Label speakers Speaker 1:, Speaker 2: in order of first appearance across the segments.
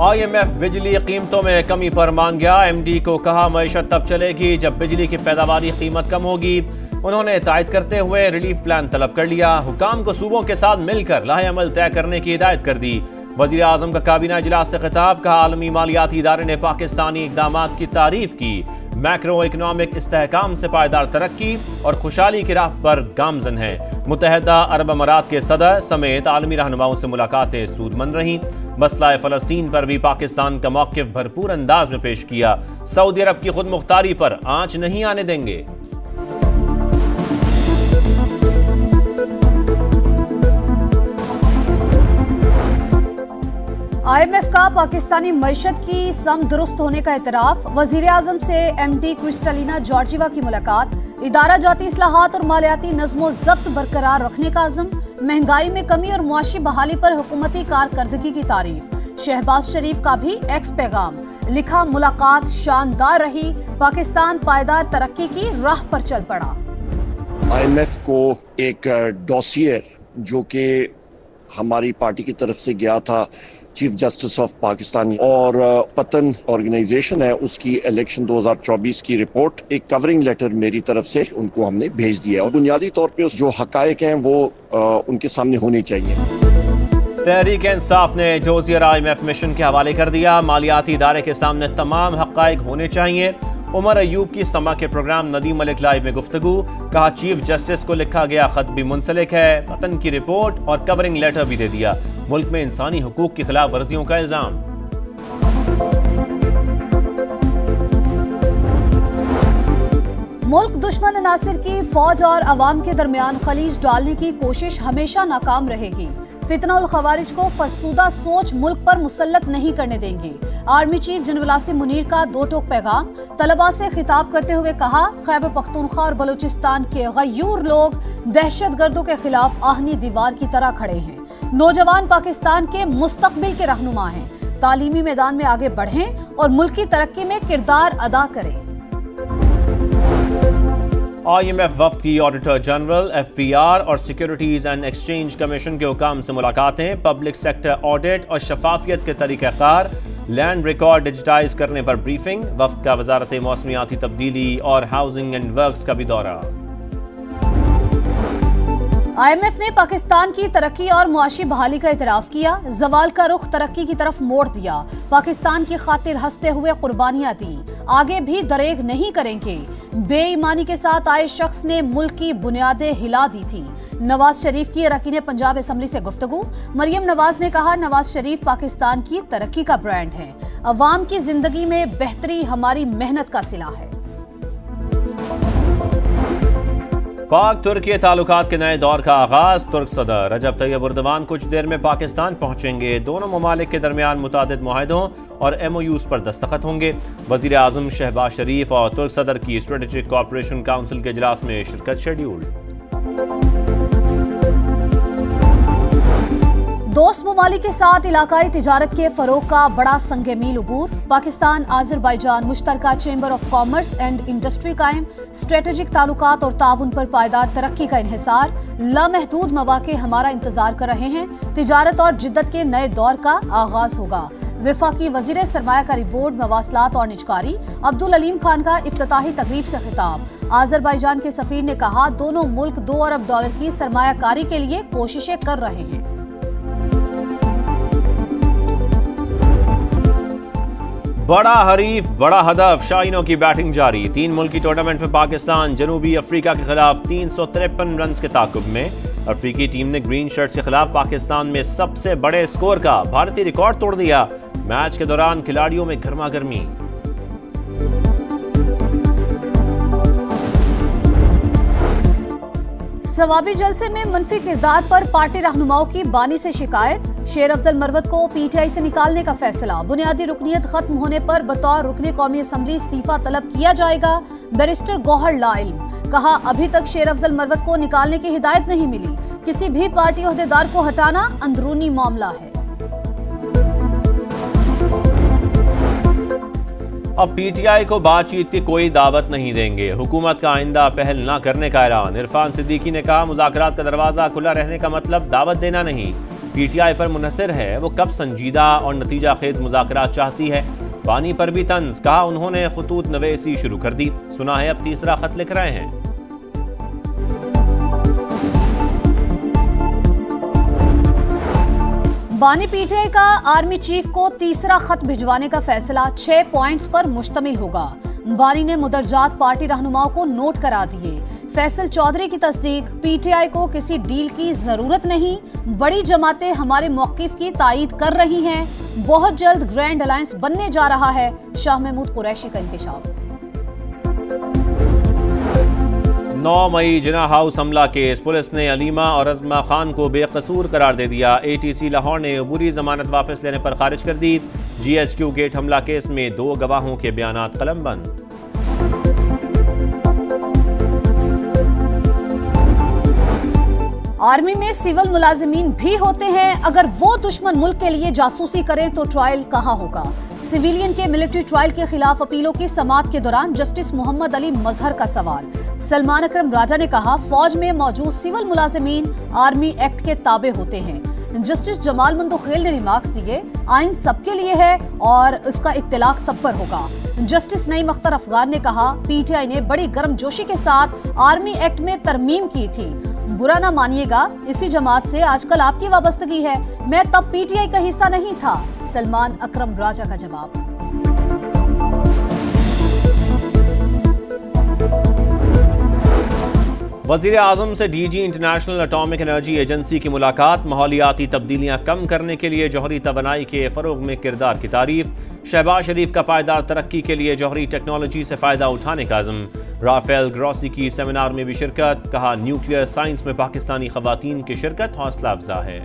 Speaker 1: IMF बिजली कीमतों में कमी पर मान गया। MD को कहा मईशत तब चलेगी जब बिजली की पैदावारी कीमत कम होगी। उन्होंने तायद करते हुए रिलीफ प्लान तलब कर लिया। हुकाम को सूबों के साथ मिलकर लाहे अमल तय करने की हिदायत कर दी। वजीर आजम का काबीना इजलास से खिताब, कहा आलमी मालियाती इदारे ने पाकिस्तानी इकदामात की तारीफ की। मैक्रो इकनॉमिक इस्तेहकाम से पायदार तरक्की और खुशहाली की राह पर गामजन है। मुत्तहदा अरब अमारात के सदर समेत आलमी रहनुमाओं से मुलाकातें सूदमंद रहीं। मसला फ़लस्तीन पर भी पाकिस्तान का मौक़िफ़ भरपूर अंदाज में पेश किया। सऊदी अरब की खुद मुख्तारी पर आंच नहीं आने देंगे।
Speaker 2: IMF का पाकिस्तानी मईशत की सम दुरुस्त होने का इतराफ। वजीर आजम से MD क्रिस्टलिना जॉर्जिवा की मुलाकात। इदारा जाती इस्लाहात और मालियाती नज़्मो ज़ब्त बरकरार रखने का अज़म। महंगाई में कमी और मुआशी बहाली पर हुकूमती कारकर्दगी की तारीफ। शहबाज शरीफ का भी एक्स पैगाम लिखा, मुलाकात शानदार रही, पाकिस्तान पायदार तरक्की की राह पर चल पड़ा।
Speaker 3: IMF को एक डॉसियर जो कि हमारी पार्टी की तरफ से गया था, चीफ जस्टिस ऑफ पाकिस्तान और पतन ऑर्गेनाइजेशन है, उसकी इलेक्शन 2024 की रिपोर्ट, एक कवरिंग लेटर मेरी तरफ से उनको हमने भेज दिया और बुनियादी तौर पे जो हकायक हैं वो उनके सामने होने चाहिए।
Speaker 1: तहरीक इंसाफ ने जोजियर IMF मिशन के हवाले कर दिया। मालियाती इदारे के सामने तमाम हकायक होने चाहिए। उमर अयूब की समा के प्रोग्राम नदीम मलिक लाइव में गुफ्तगू, कहा चीफ जस्टिस को लिखा गया खत भी मुंसलिक है। पतन की रिपोर्ट और कवरिंग लेटर भी दे दिया। मुल्क में इंसानी हुकूक की खिलाफ वर्जियों का इल्जाम।
Speaker 2: मुल्क दुश्मन अनासिर की फौज और अवाम के दरमियान खलीज डालने की कोशिश हमेशा नाकाम रहेगी। फितना उल खवारिज को फरसूदा सोच मुल्क पर मुसल्लत नहीं करने देंगे। Army chief general Asim Munir का दो टोक पैगाम। तलबा से खिताब करते हुए कहा, खैबर पख्तूनख्वा और बलूचिस्तान के गयूर लोग दहशतगर्दों के खिलाफ आहनी दीवार की तरह खड़े हैं। नौजवान पाकिस्तान के मुस्तकबिल के रहनुमा हैं। तालीमी मैदान में आगे बढ़ें और मुल्की तरक्की में किरदार अदा करें।
Speaker 1: IMF वफ्द की ऑडिटर जनरल, FBR और सिक्योरिटीज एंड एक्सचेंज कमीशन के हुकाम से मुलाकातें। पब्लिक सेक्टर ऑडिट और शफाफियत के तरीक़ाकार। लैंड रिकॉर्ड डिजिटाइज करने पर ब्रीफिंग। वफ्द का वजारत मौसमियाती तब्दीली और हाउसिंग एंड वर्क्स का भी दौरा।
Speaker 2: IMF ने पाकिस्तान की तरक्की और मुआशी बहाली का इतराफ किया। जवाल का रुख तरक्की की तरफ मोड़ दिया। पाकिस्तान की खातिर हंसते हुए कुर्बानियां दी, आगे भी दरेग नहीं करेंगे। बेईमानी के साथ आए शख्स ने मुल्क की बुनियादें हिला दी थी। नवाज शरीफ की अरकान पंजाब असम्बली से गुफ्तगू। मरियम नवाज ने कहा, नवाज शरीफ पाकिस्तान की तरक्की का ब्रांड है। अवाम की जिंदगी में बेहतरी हमारी मेहनत का सिला है।
Speaker 1: पाक तुर्की ताल्लुकात के नए दौर का आगाज। तुर्क सदर रजब तैयब एर्दोगान कुछ देर में पाकिस्तान पहुंचेंगे। दोनों ममालिक के दरमियान मुतादिद मुआहिदों और MOUs पर दस्तखत होंगे। वजीर आजम शहबाज शरीफ और तुर्क सदर की स्ट्रेटेजिक कोऑपरेशन काउंसिल के इजलास में शिरकत शेड्यूल।
Speaker 2: दोस्त ममालिक के साथ इलाकाई तिजारत के फरोग का बड़ा संगे मील उबूर। पाकिस्तान आज़रबाईजान मुश्तरका chamber of commerce and industry कायम। स्ट्रेटेजिक ताल्लुकात और ताउन पर पायदार तरक्की का इन्हिसार। लामहदूद मौके हमारा इंतजार कर रहे हैं। तिजारत और जिद्दत के नए दौर का आगाज होगा। वफाकी वजीर सरमायाकारी बोर्ड मवासलात और निजकारी अब्दुल अलीम खान का इफ्तिताही तकरीब से खिताब। आज़रबाईजान के सफीर ने कहा, दोनों मुल्क $2 अरब की सरमायाकारी के लिए कोशिशें कर रहे हैं।
Speaker 1: बड़ा हरीफ बड़ा हदफ, शाहीनों की बैटिंग जारी। 3 मुल्की टूर्नामेंट में पाकिस्तान जनूबी अफ्रीका के खिलाफ 353 रन के ताकुब में। अफ्रीकी टीम ने ग्रीन शर्ट्स के खिलाफ पाकिस्तान में सबसे बड़े स्कोर का भारतीय रिकॉर्ड तोड़ दिया। मैच के दौरान खिलाड़ियों में गर्मा गर्मी।
Speaker 2: सवाबी जलसे में मनफी किरदार पर पार्टी रहनुमाओं की बानी से शिकायत। शेर अफजल मरवत को PTI से निकालने का फैसला। बुनियादी रुकनियत खत्म होने पर बतौर रुकने कौमी असम्बली इस्तीफा तलब किया जाएगा। बैरिस्टर गौहर लाइल्म कहा, अभी तक शेर अफजल मरवत को निकालने की हिदायत नहीं मिली। किसी भी पार्टी ओहदेदार को हटाना अंदरूनी मामला है।
Speaker 1: अब PTI को बातचीत की कोई दावत नहीं देंगे। हुकूमत का आइंदा पहल न करने का ऐलान। इरफान सिद्दीकी ने कहा, मुज़ाकरात का दरवाजा खुला रहने का मतलब दावत देना नहीं। PTI पर मुनहसर है वो कब संजीदा और नतीजा खेज मुज़ाकरात चाहती है। बानी पर भी तंज, कहा उन्होंने खतूत नवेसी शुरू कर दी। सुना है अब तीसरा खत लिख रहे हैं।
Speaker 2: बानी PTI का आर्मी चीफ को तीसरा खत भिजवाने का फैसला 6 पॉइंट्स पर मुश्तमिल होगा। बानी ने मुदरजात पार्टी रहनुमाओं को नोट करा दिए। फैसल चौधरी की तस्दीक, PTI को किसी डील की जरूरत नहीं, बड़ी जमातें हमारे मौक़िफ़ की तायीद कर रही हैं, बहुत जल्द ग्रैंड अलायंस बनने जा रहा है। शाह महमूद कुरैशी का इंकशाफ।
Speaker 1: 9 मई जिना हाउस हमला केस, पुलिस ने अलीमा और अज़मा खान को बेकसूर करार दे दिया। ATC लाहौर ने अबूरी जमानत वापस लेने पर खारिज कर दी। GHQ गेट हमला केस में 2 गवाहों के बयानात कलमबंद।
Speaker 2: आर्मी में सिविल मुलाजिमीन भी होते हैं, अगर वो दुश्मन मुल्क के लिए जासूसी करें तो ट्रायल कहां होगा। सिविलियन के मिलिट्री ट्रायल के खिलाफ अपीलों की समाअत के दौरान जस्टिस मोहम्मद अली मजहर का सवाल। सलमान अकरम राजा ने कहा, फौज में मौजूद सिविल मुलाजिमीन आर्मी एक्ट के ताबे होते हैं। जस्टिस जमाल मंदोखेल ने रिमार्क्स दिए, आइन सबके लिए है और इसका इत्तलाक सब पर होगा। जस्टिस नईम अख्तर अफगान ने कहा, PTI ने बड़ी गर्मजोशी के साथ आर्मी एक्ट में तरमीम की थी, बुरा ना मानिएगा, इसी जमात से आजकल आपकी वाबस्तगी है, मैं तब PTI का हिस्सा नहीं था। सलमान अकरम राजा का जवाब।
Speaker 1: वज़ीर आज़म से DG international atomic energy agency की मुलाकात, माहौलियाती तब्दीलियां कम करने के लिए जौहरी तवानाई के फ़रोग़ में किरदार की तारीफ। शहबाज शरीफ का पायदार तरक्की के लिए जौहरी टेक्नोलॉजी से फ़ायदा उठाने का अज़म। राफेल ग्रॉसी की सेमिनार में भी शिरकत, कहा न्यूक्लियर साइंस में पाकिस्तानी ख़वातीन की शिरकत हौसला अफजा है।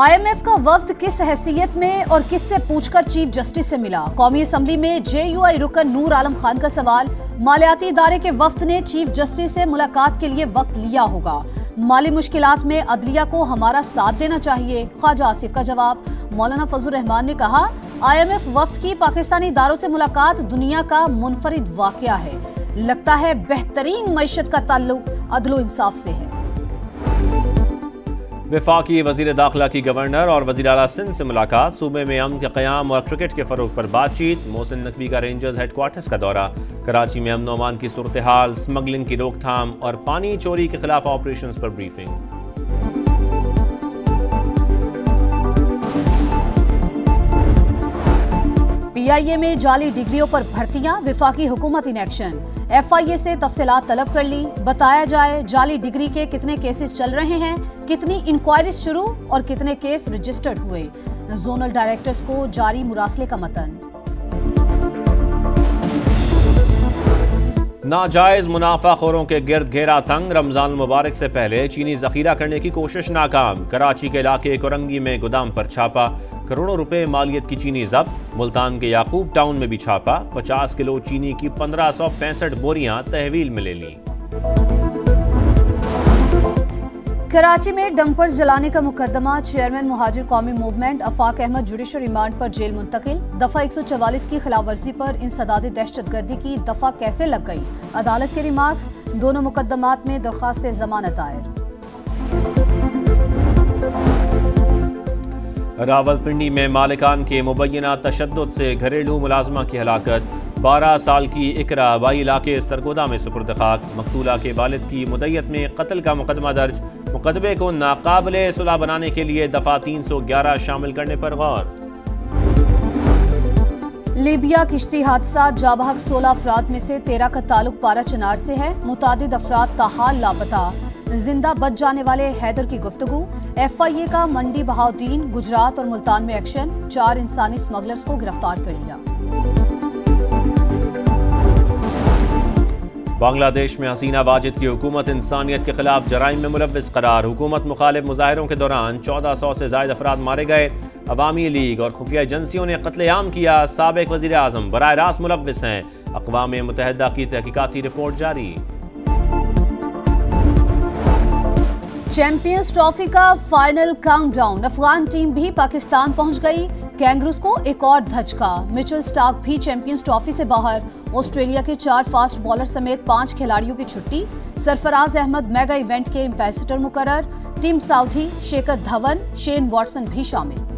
Speaker 2: IMF का वफ्द किस हैसियत में और किससे पूछकर चीफ जस्टिस से मिला। कौमी असम्बली में JUI रुकन नूर आलम खान का सवाल, मालियाती इदारे के वफ्द ने चीफ जस्टिस से मुलाकात के लिए वक्त लिया होगा, माली मुश्किलात में अदलिया को हमारा साथ देना चाहिए। ख्वाजा आसिफ का जवाब। मौलाना फजल रहमान ने कहा, IMF वफ्द की पाकिस्तानी इदारों से मुलाकात दुनिया का मुनफरिद वाकया है, लगता है बेहतरीन मईशत का ताल्लुक अदलो इंसाफ से है।
Speaker 1: वफाकी वज़ीर दाखिला की गवर्नर और वज़ीर आला सिंध से मुलाकात, सूबे में अमन के क़याम और क्रिकेट के फ़रोग़ पर बातचीत। मोहसिन नकवी का रेंजर्स हेडक्वार्टर्स का दौरा, कराची में अमन अमान की सूरत हाल, स्मगलिंग की रोकथाम और पानी चोरी के खिलाफ ऑपरेशंस पर ब्रीफिंग।
Speaker 2: PIA में जाली डिग्रियों पर भर्तियां, विफाकी हुकूमत इन एक्शन। FIA से तफसीलात तलब कर ली, बताया जाए जाली डिग्री के कितने केसेस चल रहे हैं, कितनी इंक्वायरीज शुरू और कितने केस रजिस्टर्ड हुए। जोनल डायरेक्टर्स को जारी मुरासले का मतन।
Speaker 1: नाजायज मुनाफाखोरों के गिर्द घेरा तंग, रमजान मुबारक से पहले चीनी जखीरा करने की कोशिश नाकाम। कराची के इलाके कोरंगी में गोदाम पर छापा, करोड़ों रुपए मालियत की चीनी जब्त। मुल्तान के याकूब टाउन में भी छापा, 50 किलो चीनी की 1565 बोरियां तहवील में ले ली।
Speaker 2: कराची में डंपर्स जलाने का मुकदमा, chairman Muhajir Qaumi movement Afaq Ahmed judicial remand पर जेल मुंतकिल। दफा 144 की खिलाफ वर्जी पर इंसदाद दहशतगर्दी की दफा कैसे लग गई, अदालत के रिमार्क्स। दोनों मुकदमात में दरख्वास्त जमानत दायर।
Speaker 1: रावलपिंडी में मालिकान के मुबैना तशद्दुद से घरेलू मुलाजमा की हलाकत। 12 साल की इकरा बाई इलाके सरगोदा में सुपुर्द खाक। मकतूला के वालिद की मुद्दत में कत्ल का मुकदमा दर्ज। मुकदमे को नाकाबिले सुलह बनाने के लिए दफा 311 शामिल करने पर गौर।
Speaker 2: लीबिया किश्ती हादसा, जाबहक 16 अफराद में से 13 का ताल्लुक पारा चनार से है। मुतादिद अफराद ताहाल लापता। जिंदा बच जाने वाले हैदर की गुफ्तगू। FIA का मंडी बहाउद्दीन, गुजरात और मुल्तान में एक्शन। 4 इंसानी स्मगलर्स को गिरफ्तार कर लिया।
Speaker 1: बांग्लादेश में हसीना वाजिद की हुकूमत इंसानियत के खिलाफ जराइम में मुलव्विस करार। हुकूमत मुखालिफ मुजाहिरों के दौरान 1400 से ज्यादा अफराद मारे गए। अवामी लीग और खुफिया एजेंसियों ने कत्लेआम किया। साबिक वज़ीर आज़म बराह रास्त मुलव्विस हैं। अक़वाम मुत्तहिदा की तहकीकाती रिपोर्ट जारी।
Speaker 2: चैंपियंस ट्रॉफी का फाइनल काउंटडाउन, अफगान टीम भी पाकिस्तान पहुंच गई। कैंगरूज को एक और धचका, मिचेल स्टार्क भी चैंपियंस ट्रॉफी से बाहर। ऑस्ट्रेलिया के 4 फास्ट बॉलर समेत 5 खिलाड़ियों की छुट्टी। सरफराज अहमद मेगा इवेंट के एम्बेसडर मुकर्रर। Team Southee Shekhar Dhawan, Shane Watson भी शामिल।